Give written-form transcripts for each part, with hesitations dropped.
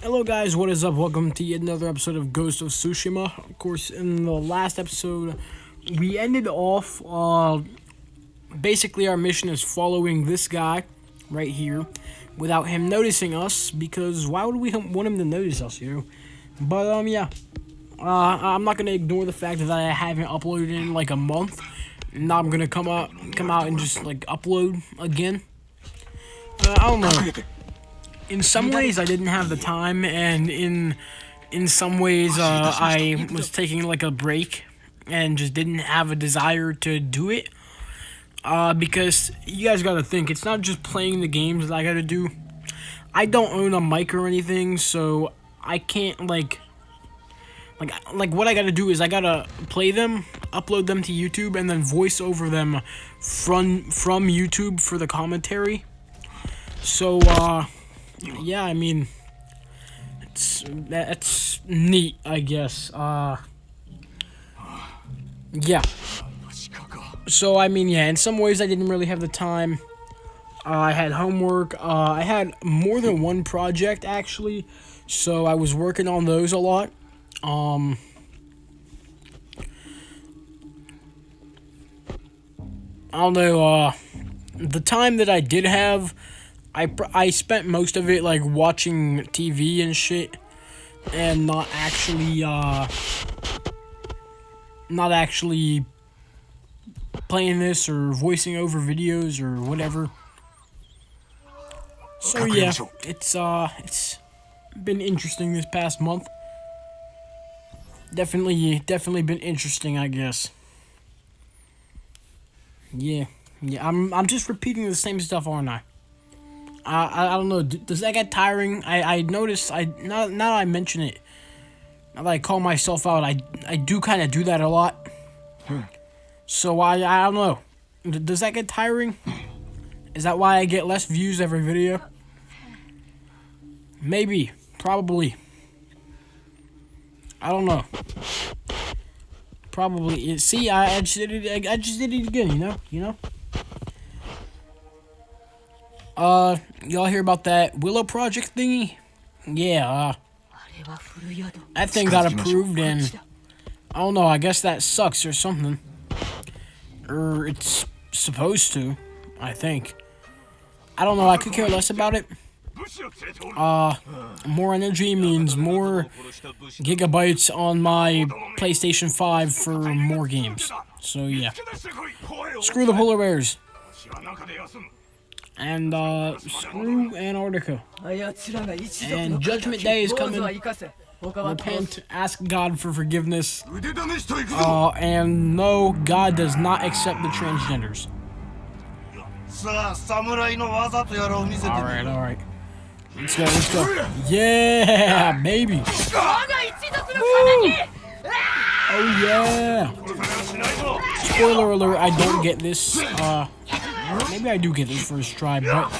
Hello guys, what is up? Welcome to yet another episode of Ghost of Tsushima. Of course, in the last episode, we ended off, basically our mission is following this guy right here without him noticing us, because why would we want him to notice us, But, yeah. I'm not going to ignore the fact that I haven't uploaded in like a month. Now I'm going to come out and just like upload again. I don't know. In some ways, I didn't have the time, and in some ways, I was taking like a break and just didn't have a desire to do it. Because you guys gotta think, it's not just playing the games that I gotta do. I don't own a mic or anything, so I can't like what I gotta do is I gotta play them, upload them to YouTube, and then voice over them from YouTube for the commentary. So, yeah, I mean, that's neat, I guess. Yeah. So, I mean, yeah, in some ways I didn't really have the time. I had homework. I had more than one project, actually, so I was working on those a lot. I don't know, the time that I did have, I spent most of it, like, watching TV and shit, and not actually playing this or voicing over videos or whatever. So, yeah, it's been interesting this past month. Definitely been interesting, I guess. Yeah, I'm just repeating the same stuff, aren't I? I don't know. Does that get tiring? I noticed. Now that I mention it, now that I call myself out, I do kind of do that a lot. So I don't know. Does that get tiring? Is that why I get less views every video? Maybe, probably. I don't know. Probably. See, I just did it. I just did it again. You know. Y'all hear about that Willow project thingy? Yeah, that thing got approved, and I don't know, I guess that sucks or something. Or it's supposed to, I think. I don't know, I could care less about it. More energy means more gigabytes on my PlayStation 5 for more games. So, yeah. Screw the polar bears. And, screw Antarctica. And Judgment Day is coming. Repent, ask God for forgiveness. And no, God does not accept the transgenders. Alright. Let's go. Yeah, baby. Woo! Oh, yeah. Spoiler alert, I don't get this, maybe I do get this first try, but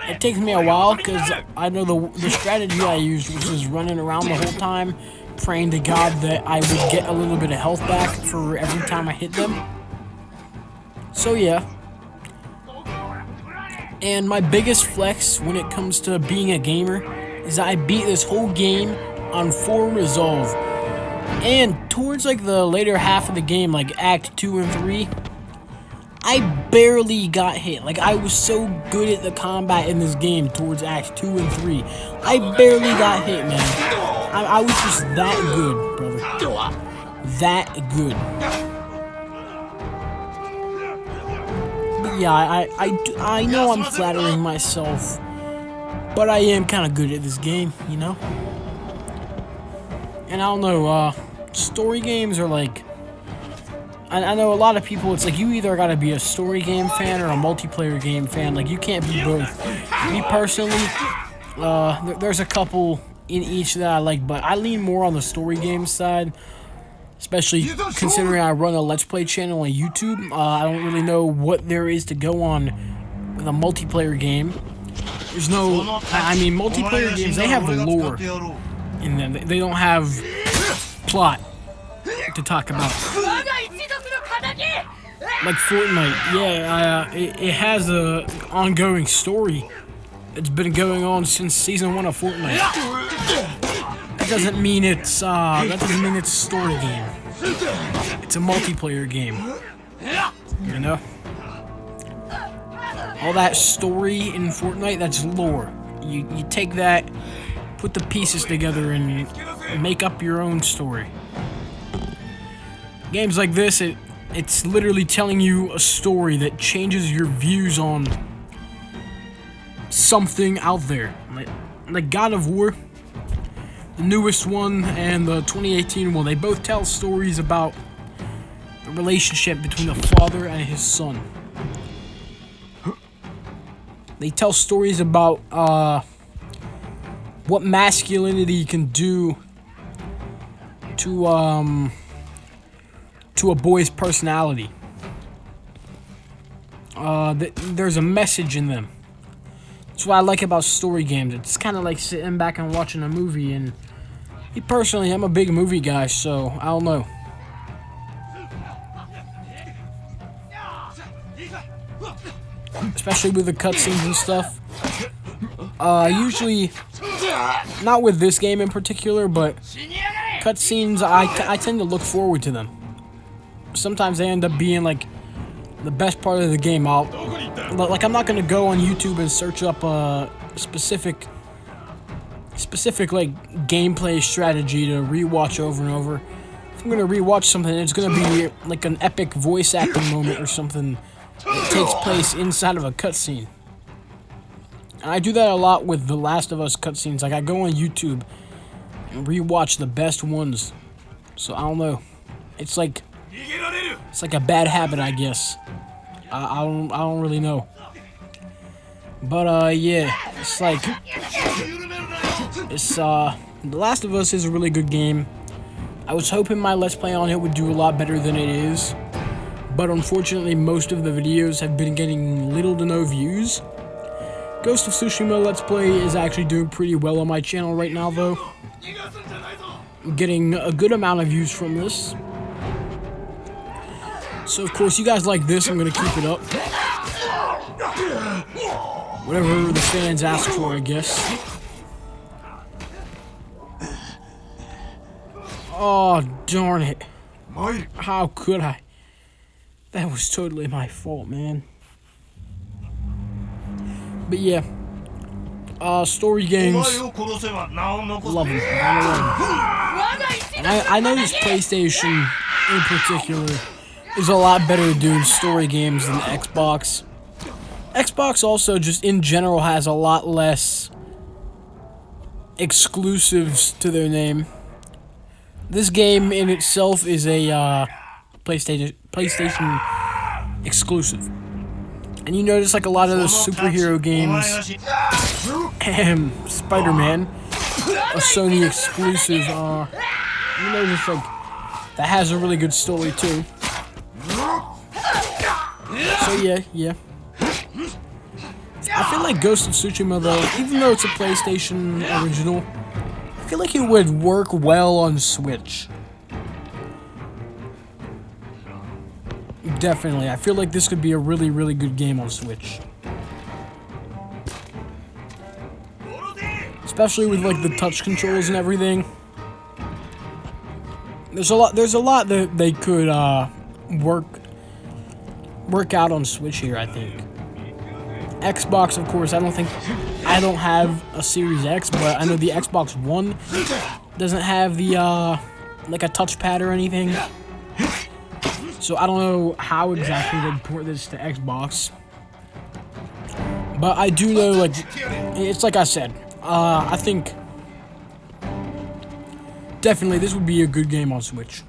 it takes me a while, because I know the strategy I used was just running around the whole time, praying to God that I would get a little bit of health back for every time I hit them. So yeah. And my biggest flex when it comes to being a gamer is that I beat this whole game on full resolve. And towards like the later half of the game, like Act 2 and 3, I barely got hit. Like, I was so good at the combat in this game towards Act 2 and 3. I barely got hit, man. I was just that good, brother. That good. But yeah, I know I'm flattering myself, but I am kind of good at this game, you know? And I don't know, story games are like... I know a lot of people, it's like you either gotta be a story game fan or a multiplayer game fan. Like, you can't be both. Me personally, there's a couple in each that I like, but I lean more on the story game side. Especially considering I run a Let's Play channel on YouTube. I don't really know what there is to go on with a multiplayer game. There's no... I mean, multiplayer games, they have the lore in them. They don't have plot to talk about. Like Fortnite, yeah, it has a ongoing story, It's been going on since season 1 of Fortnite. That doesn't mean it's a story game. It's a multiplayer game. You know? All that story in Fortnite, that's lore. You take that, put the pieces together, and make up your own story. Games like this, it's literally telling you a story that changes your views on something out there. Like God of War, the newest one, and the 2018 one, they both tell stories about the relationship between a father and his son. They tell stories about what masculinity can do to a boy's personality. There's a message in them. That's what I like about story games. It's kind of like sitting back and watching a movie. And me personally, I'm a big movie guy, so I don't know. Especially with the cutscenes and stuff. Usually, not with this game in particular, but cutscenes, I tend to look forward to them. Sometimes they end up being like the best part of the game. I'm not gonna go on YouTube and search up a specific like gameplay strategy to rewatch over and over. If I'm gonna rewatch something, it's gonna be like an epic voice acting moment or something that takes place inside of a cutscene. And I do that a lot with The Last of Us cutscenes. Like I go on YouTube and rewatch the best ones. So I don't know. It's like a bad habit, I guess. I don't really know. But yeah, The Last of Us is a really good game. I was hoping my Let's Play on it would do a lot better than it is. But unfortunately, most of the videos have been getting little to no views. Ghost of Tsushima Let's Play is actually doing pretty well on my channel right now, though. I'm getting a good amount of views from this. So, of course, you guys like this, I'm going to keep it up. Whatever the fans ask for, I guess. Oh, darn it. How could I? That was totally my fault, man. But yeah. Story games. Love them. And I know this PlayStation, in particular, is a lot better at doing story games than Xbox. Xbox also just in general has a lot less exclusives to their name. This game in itself is a PlayStation exclusive. And you notice like a lot of those superhero games, Spider-Man, a Sony exclusive, you notice like that has a really good story too. So yeah. I feel like Ghost of Tsushima though, even though it's a PlayStation original, I feel like it would work well on Switch. Definitely, I feel like this could be a really, really good game on Switch. Especially with like the touch controls and everything. There's a lot that they could work out on Switch here, I think. Xbox, of course, I don't have a Series X, but I know the Xbox One doesn't have the like a touchpad or anything. So I don't know how exactly they port this to Xbox. But I do know, like, it's like I said, I think definitely this would be a good game on Switch.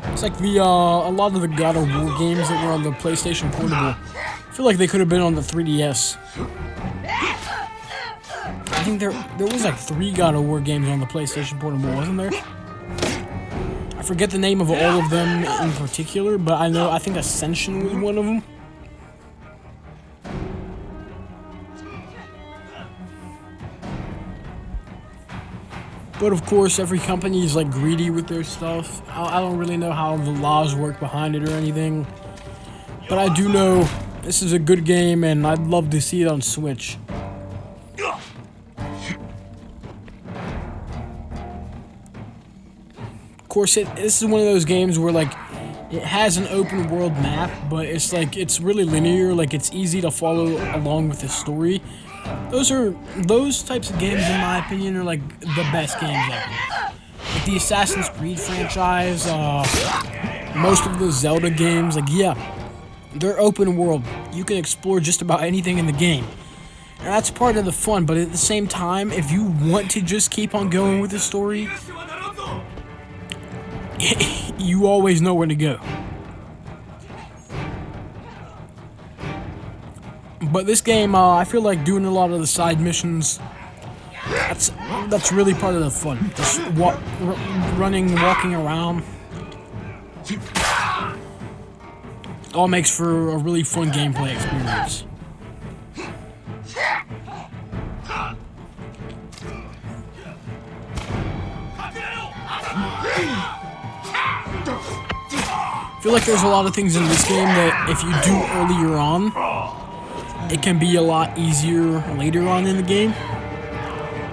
It's like a lot of the God of War games that were on the PlayStation Portable. I feel like they could have been on the 3DS. I think there was like 3 God of War games on the PlayStation Portable, wasn't there? I forget the name of all of them in particular, but I think Ascension was one of them. But of course, every company is like greedy with their stuff. I don't really know how the laws work behind it or anything. But I do know this is a good game, and I'd love to see it on Switch. Of course, this is one of those games where, like, it has an open world map, but it's like, it's really linear, like it's easy to follow along with the story. Those types of games, in my opinion, are like the best games ever. Like the Assassin's Creed franchise, most of the Zelda games, like, yeah, they're open world. You can explore just about anything in the game. And that's part of the fun, but at the same time, if you want to just keep on going with the story, you always know where to go. But this game, I feel like doing a lot of the side missions, that's really part of the fun. Just running, walking around, all makes for a really fun gameplay experience. I feel like there's a lot of things in this game that if you do earlier on, it can be a lot easier later on in the game.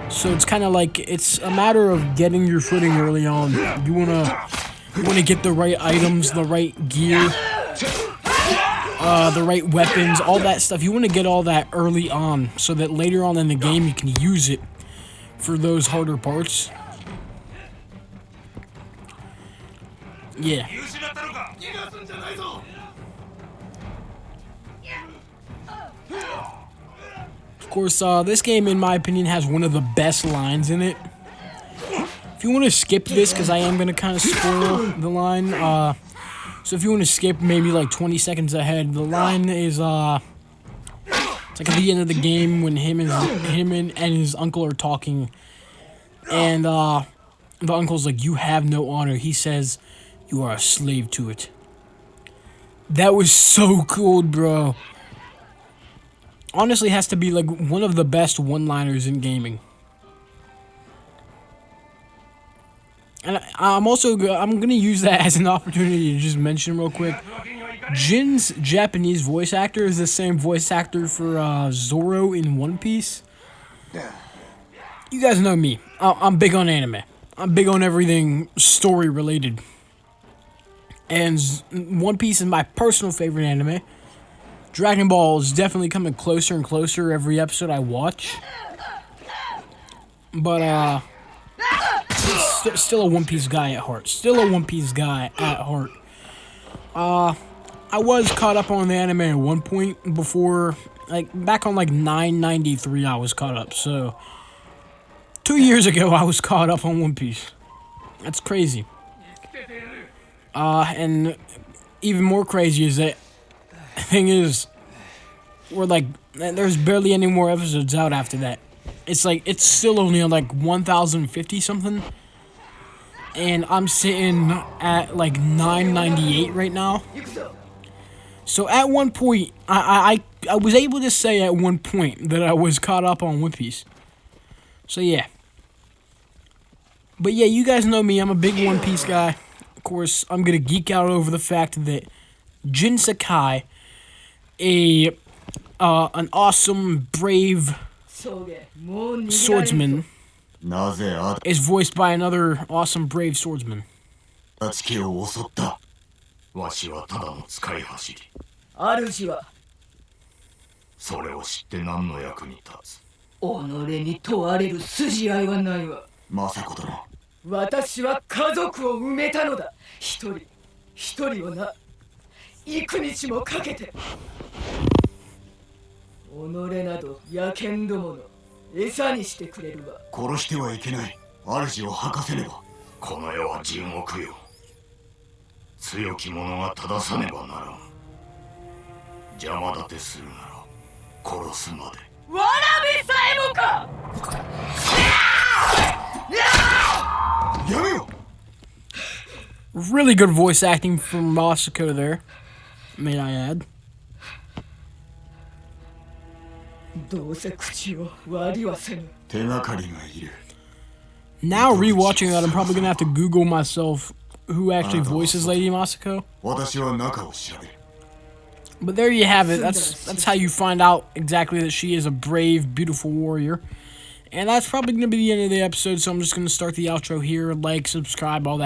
So it's kind of like, it's a matter of getting your footing early on. You wanna get the right items, the right gear, the right weapons, all that stuff. You want to get all that early on so that later on in the game you can use it for those harder parts. Yeah. Of course, this game, in my opinion, has one of the best lines in it. If you want to skip this, because I am going to kind of spoil the line, so if you want to skip maybe like 20 seconds ahead, the line is, it's like at the end of the game when him and his uncle are talking, and the uncle's like, "You have no honor." He says, "You are a slave to it." That was so cool, bro. Honestly, has to be like one of the best one-liners in gaming. And I'm gonna use that as an opportunity to just mention real quick. Jin's Japanese voice actor is the same voice actor for Zoro in One Piece. You guys know me. I'm big on anime. I'm big on everything story related. And One Piece is my personal favorite anime. Dragon Ball is definitely coming closer and closer every episode I watch. But, still a One Piece guy at heart. I was caught up on the anime at one point before, like, back on, like, 993 I was caught up. So, 2 years ago I was caught up on One Piece. That's crazy. And even more crazy is that thing is, there's barely any more episodes out after that. It's like, it's still only on like 1,050 something. And I'm sitting at like 998 right now. So at one point, I was able to say at one point that I was caught up on One Piece. So yeah. But yeah, you guys know me, I'm a big One Piece guy. Of course, I'm gonna geek out over the fact that Jin Sakai, an awesome, brave swordsman, is voiced by another awesome, brave swordsman. Really good voice acting from Masako there, may I add. Now rewatching that, I'm probably gonna have to Google myself who actually voices Lady Masako. But there you have it. That's how you find out exactly that she is a brave, beautiful warrior. And that's probably going to be the end of the episode, so I'm just going to start the outro here. Like, subscribe, all that